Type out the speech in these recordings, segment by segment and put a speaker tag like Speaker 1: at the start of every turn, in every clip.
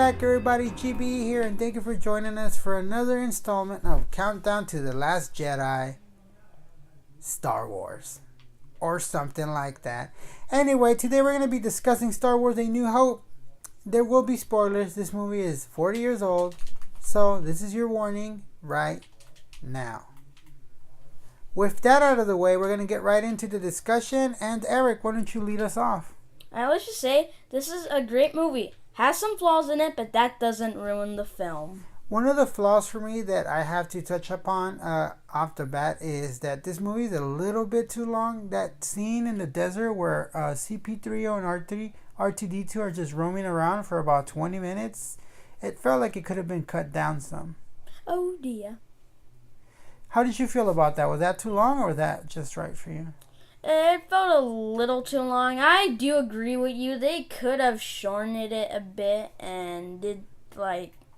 Speaker 1: back, everybody. GB here, and thank you for joining us for another installment of Countdown to the Last Jedi, Star Wars, or something like that. Anyway, today we're going to be discussing Star Wars: A New Hope. There will be spoilers. This movie is 40 years old, so this is your warning right now. With that out of the way, we're going to get right into the discussion. And Eric, why don't you lead us off?
Speaker 2: Let's just say this is a great movie. Has some flaws in it, but that doesn't ruin the film.
Speaker 1: One of the flaws for me that I have to touch upon off the bat is that this movie is a little bit too long. That scene in the desert where CP3O and R2D2 are just roaming around for about 20 minutes, it felt like it could have been cut down some.
Speaker 2: Oh dear.
Speaker 1: How did you feel about that? Was that too long or was that just right for you?
Speaker 2: It felt a little too long. I do agree with you. They could have shortened it a bit and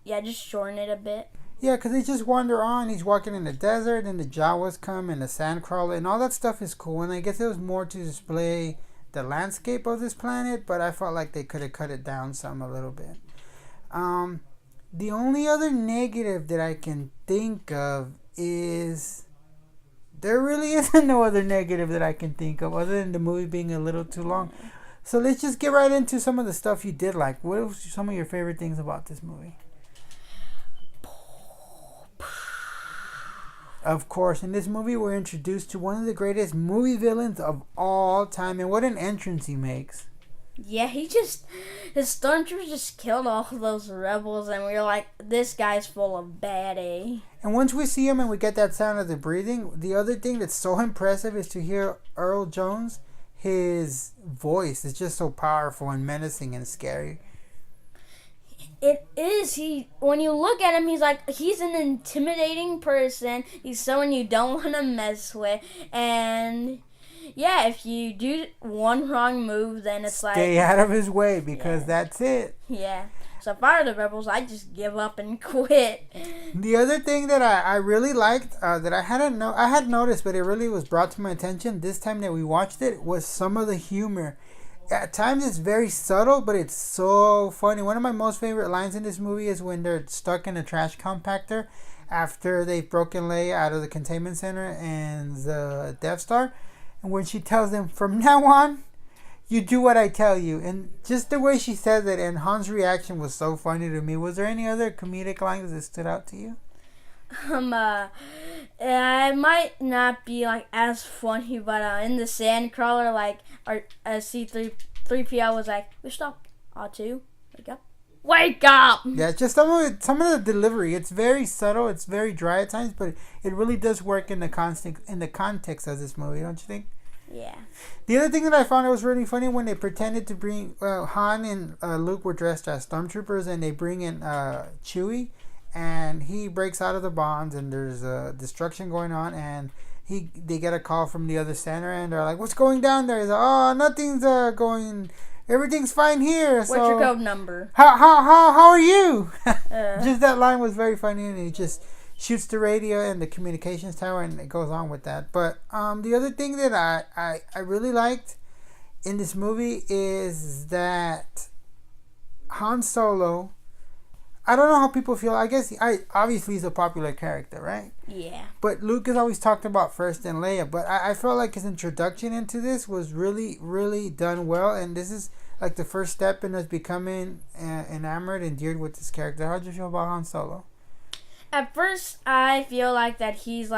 Speaker 2: just shorten it a bit.
Speaker 1: Yeah, because they just wander on. He's walking in the desert and the Jawas come and the sandcrawler and all that stuff is cool. And I guess it was more to display the landscape of this planet, but I felt like they could have cut it down some a little bit. The only other negative that I can think of is... There really isn't no other negative that I can think of other than the movie being a little too long. So let's just get right into some of the stuff you did like. What were some of your favorite things about this movie? Of course, in this movie we're introduced to one of the greatest movie villains of all time. And what an entrance he makes.
Speaker 2: Yeah, his stormtroopers just killed all of those rebels, and we were like, this guy's full of baddie.
Speaker 1: And once we see him and we get that sound of the breathing, the other thing that's so impressive is to hear Earl Jones. His voice is just so powerful and menacing and scary.
Speaker 2: It is. When you look at him, he's an intimidating person. He's someone you don't want to mess with, and yeah, if you do one wrong move, then it's
Speaker 1: stay out of his way because that's it.
Speaker 2: Yeah. So far the rebels, I just give up and quit.
Speaker 1: The other thing that I really liked that I had noticed, but it really was brought to my attention this time that we watched it, was some of the humor. At times it's very subtle, but it's so funny. One of my most favorite lines in this movie is when they're stuck in a trash compactor after they've broken Leia out of the containment center and the Death Star. And when she tells them, from now on, you do what I tell you. And just the way she says it and Han's reaction was so funny to me. Was there any other comedic lines that stood out to you?
Speaker 2: It might not be as funny, but in the sandcrawler, our C3PO was like, "We stop, R2, wake up, wake up."
Speaker 1: Yeah, just some of the delivery. It's very subtle. It's very dry at times, but it really does work in the context of this movie, don't you think?
Speaker 2: Yeah.
Speaker 1: The other thing that I found was really funny when they pretended to bring Han and Luke were dressed as stormtroopers, and they bring in Chewie. And he breaks out of the bonds, and there's destruction going on, and they get a call from the other center, and they're like, "What's going down there?" He's like, "Oh, nothing's going. Everything's fine here."
Speaker 2: What's your code number?
Speaker 1: How are you? Just that line was very funny, and he just shoots the radio and the communications tower, and it goes on with that. But the other thing that I really liked in this movie is that Han Solo. I don't know how people feel. I guess obviously he's a popular character, right?
Speaker 2: Yeah.
Speaker 1: But Luke is always talked about first and Leia. But I felt like his introduction into this was really, really done well. And this is like the first step in us becoming enamored and endeared with this character. How did you feel about Han Solo?
Speaker 2: At first, I feel like that he's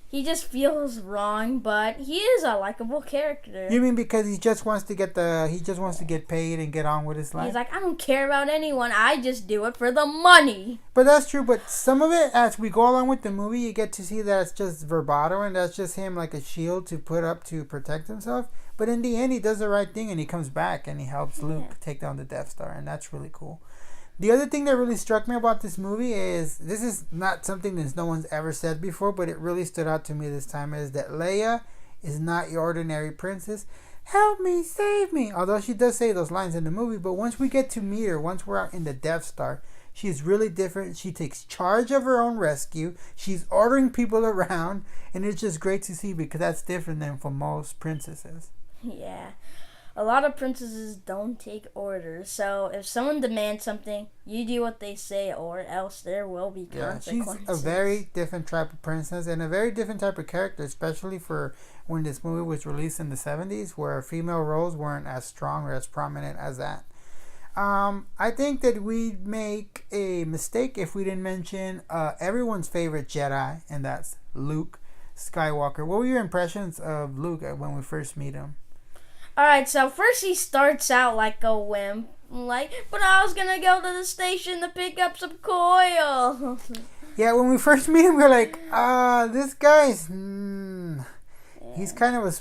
Speaker 2: he just feels wrong, but he is a likable character.
Speaker 1: You mean because he just wants to get paid and get on with his life?
Speaker 2: He's like, I don't care about anyone. I just do it for the money.
Speaker 1: But that's true. But some of it, as we go along with the movie, you get to see that it's just bravado and that's just him like a shield to put up to protect himself. But in the end, he does the right thing and he comes back and he helps Luke take down the Death Star, and that's really cool. The other thing that really struck me about this movie is, this is not something that no one's ever said before, but it really stood out to me this time, is that Leia is not your ordinary princess. Help me, save me. Although she does say those lines in the movie, but once we get to meet her, once we're out in the Death Star, she's really different. She takes charge of her own rescue. She's ordering people around, and it's just great to see because that's different than for most princesses.
Speaker 2: Yeah. a lot of princesses don't take orders. So if someone demands something, you do what they say, or else there will be consequences.
Speaker 1: She's a very different type of princess and a very different type of character, especially for when this movie was released in the 70s, where female roles weren't as strong or as prominent as that. I think that we'd make a mistake if we didn't mention everyone's favorite Jedi, and that's Luke Skywalker. What were your impressions of Luke when we first meet him?
Speaker 2: Alright, so first he starts out like a wimp. But I was gonna go to the station to pick up some coil.
Speaker 1: Yeah, when we first meet him, we're like, this guy's... He's kind of a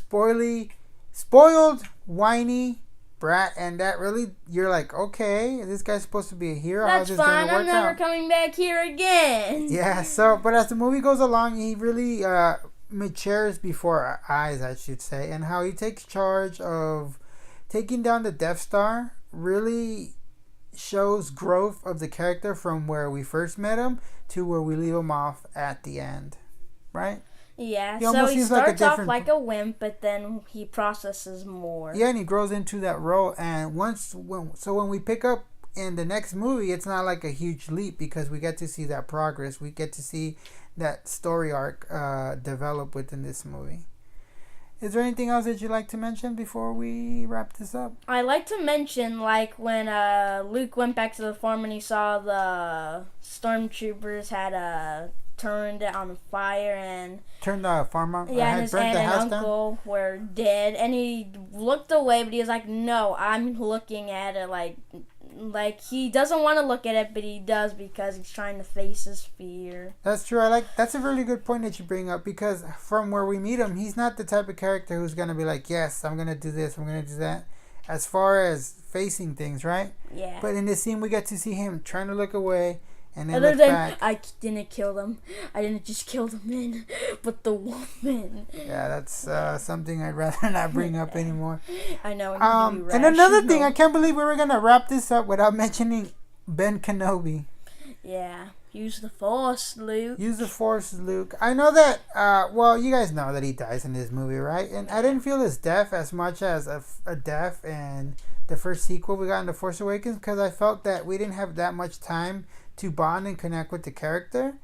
Speaker 1: spoiled, whiny brat, and that really, you're like, okay, this guy's supposed to be a hero.
Speaker 2: That's fine, I'm never coming back here again.
Speaker 1: Yeah, but as the movie goes along, he really matures before our eyes, I should say, and how he takes charge of taking down the Death Star really shows growth of the character from where we first met him to where we leave him off at the end, right?
Speaker 2: Yeah, so he starts off like a wimp, but then he processes more.
Speaker 1: Yeah, and he grows into that role. And when we pick up in the next movie, it's not like a huge leap because we get to see that progress. We get to see that story arc develop within this movie. Is there anything else that you'd like to mention before we wrap this up?
Speaker 2: I like to mention, when Luke went back to the farm and he saw the stormtroopers had turned it on fire and
Speaker 1: turned the farm on.
Speaker 2: Yeah, and his aunt and uncle were dead, and he looked away, but he was like, "No, I'm looking at it." Like he doesn't want to look at it, but he does because he's trying to face his fear.
Speaker 1: That's true. That's a really good point that you bring up, because from where we meet him, he's not the type of character who's gonna be like, "Yes, I'm gonna do this, I'm gonna do that," as far as facing things, right?
Speaker 2: Yeah.
Speaker 1: But in this scene, we get to see him trying to look away. And then
Speaker 2: other than back. I didn't kill them. I didn't just kill the men, but the woman.
Speaker 1: Yeah, that's something I'd rather not bring up anymore.
Speaker 2: I know.
Speaker 1: And another thing, I can't believe we were gonna wrap this up without mentioning Ben Kenobi.
Speaker 2: Yeah, use the Force, Luke.
Speaker 1: Use the Force, Luke. I know that. You guys know that he dies in this movie, right? And I didn't feel his death as much as a death in the first sequel we got in The Force Awakens, because I felt that we didn't have that much time to bond and connect with the character.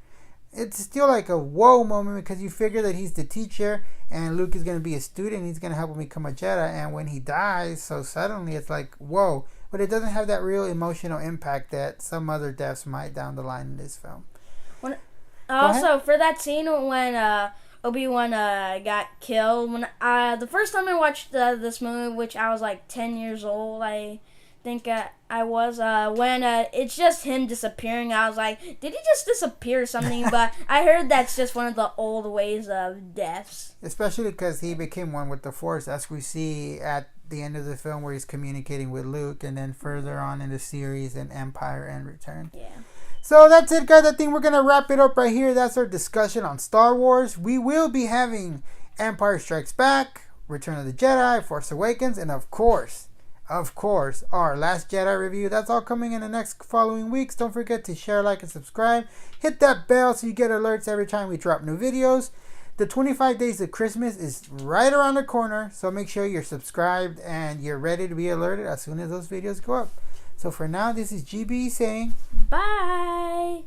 Speaker 1: It's still like a whoa moment, because you figure that he's the teacher and Luke is going to be a student. He's going to help him become a Jedi. And when he dies so suddenly, it's like, whoa. But it doesn't have that real emotional impact that some other deaths might down the line in this film.
Speaker 2: Also, for that scene when Obi-Wan got killed, when the first time I watched this movie, which I was like 10 years old, I think I was when it's just him disappearing. I was like, did he just disappear or something? But I heard that's just one of the old ways of deaths.
Speaker 1: Especially because he became one with the Force, as we see at the end of the film where he's communicating with Luke, and then further on in the series in Empire and Return.
Speaker 2: Yeah.
Speaker 1: So that's it, guys. I think we're going to wrap it up right here. That's our discussion on Star Wars. We will be having Empire Strikes Back, Return of the Jedi, Force Awakens, and of course, our Last Jedi review. That's all coming in the next following weeks. Don't forget to share, like, and subscribe. Hit that bell so you get alerts every time we drop new videos. The 25 days of Christmas is right around the corner, so make sure you're subscribed and you're ready to be alerted as soon as those videos go up. So for now, this is GB saying
Speaker 2: bye.